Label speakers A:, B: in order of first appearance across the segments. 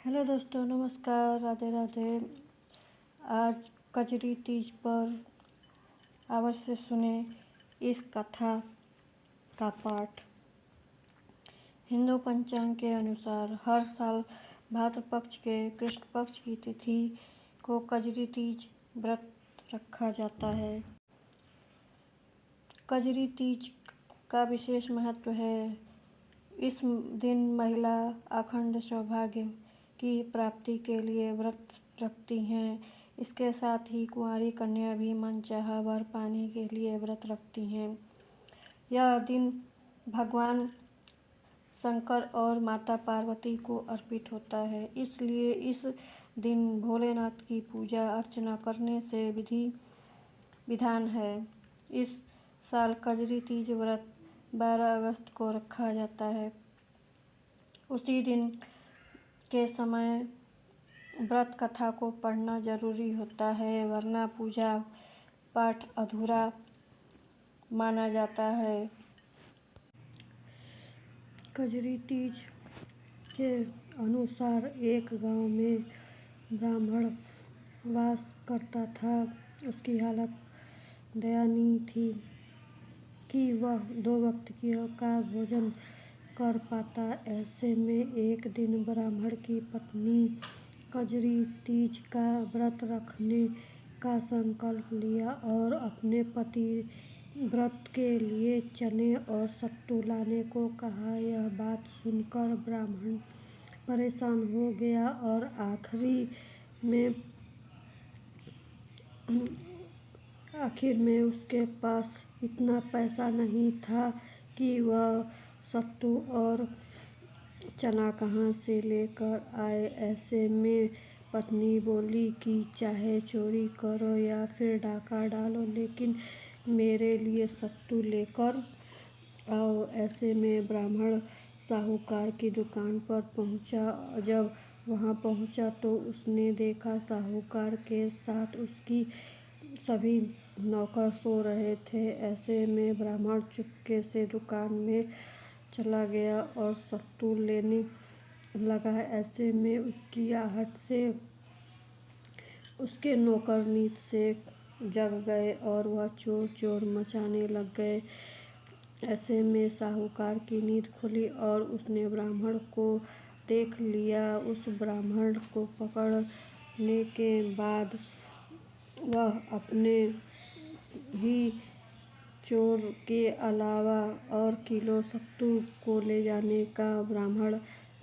A: Hello दोस्तों, नमस्कार, राधे राधे। आज कजरी तीज पर अवश्य सुने इस कथा का पाठ। हिंदू पंचांग के अनुसार हर साल भाद्र पक्ष के कृष्ण पक्ष की तिथि को कजरी तीज व्रत रखा जाता है। कजरी तीज का विशेष महत्व है। इस दिन महिला अखंड सौभाग्य की प्राप्ति के लिए व्रत रखती हैं। इसके साथ ही कुंवारी कन्या भी मनचाहा वर पाने के लिए व्रत रखती हैं। यह दिन भगवान शंकर और माता पार्वती को अर्पित होता है, इसलिए इस दिन भोलेनाथ की पूजा अर्चना करने से विधान है। इस साल कजरी तीज व्रत 12 अगस्त को रखा जाता है। उसी दिन के समय व्रत कथा को पढ़ना जरूरी होता है, वरना पूजा पाठ अधूरा माना जाता है। कजरी तीज के अनुसार एक गांव में ब्राह्मण वास करता था। उसकी हालत दयनीय थी कि वह 2 वक्त का भोजन कर पाता। ऐसे में एक दिन ब्राह्मण की पत्नी कजरी तीज का व्रत रखने का संकल्प लिया और अपने पति व्रत के लिए चने और सत्तू लाने को कहा। यह बात सुनकर ब्राह्मण परेशान हो गया और आखिर में उसके पास इतना पैसा नहीं था कि वह सत्तू और चना कहाँ से लेकर आए। ऐसे में पत्नी बोली कि चाहे चोरी करो या फिर डाका डालो, लेकिन मेरे लिए सत्तू लेकर आओ। ऐसे में ब्राह्मण साहूकार की दुकान पर पहुंचा। जब वहां पहुंचा तो उसने देखा साहूकार के साथ उसकी सभी नौकर सो रहे थे। ऐसे में ब्राह्मण चुपके से दुकान में चला गया और सत्तू लेने लगा। ऐसे में उसकी आहट से उसके नौकर नींद से जग गए और वह चोर चोर मचाने लग गए। ऐसे में साहूकार की नींद खुली और उसने ब्राह्मण को देख लिया। उस ब्राह्मण को पकड़ने के बाद वह अपने ही चोर के अलावा और किलो सत्तू को ले जाने का ब्राह्मण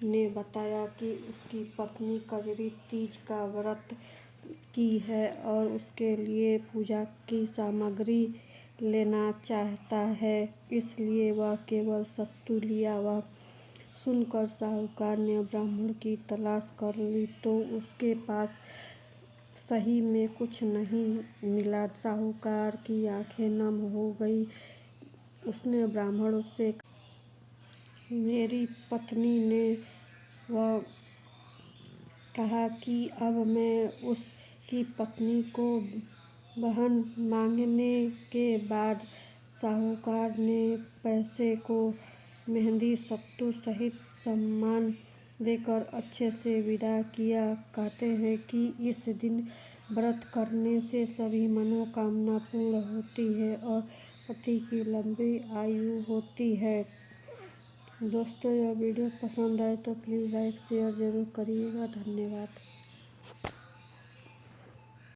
A: ने बताया कि उसकी पत्नी कजरी तीज का व्रत की है और उसके लिए पूजा की सामग्री लेना चाहता है, इसलिए वह केवल सत्तू लिया। वह सुनकर साहूकार ने ब्राह्मण की तलाश कर ली तो उसके पास सही में कुछ नहीं मिला। साहूकार की आंखें नम हो गई। उसने ब्राह्मण से मेरी पत्नी ने वह कहा कि अब मैं उसकी पत्नी को बहन मांगने के बाद साहूकार ने पैसे को मेहंदी सत्तू सहित सम्मान देकर अच्छे से विदा किया। कहते हैं कि इस दिन व्रत करने से सभी मनोकामना पूर्ण होती है और पति की लंबी आयु होती है। दोस्तों, यह वीडियो पसंद आए तो प्लीज़ लाइक शेयर ज़रूर करिएगा। धन्यवाद।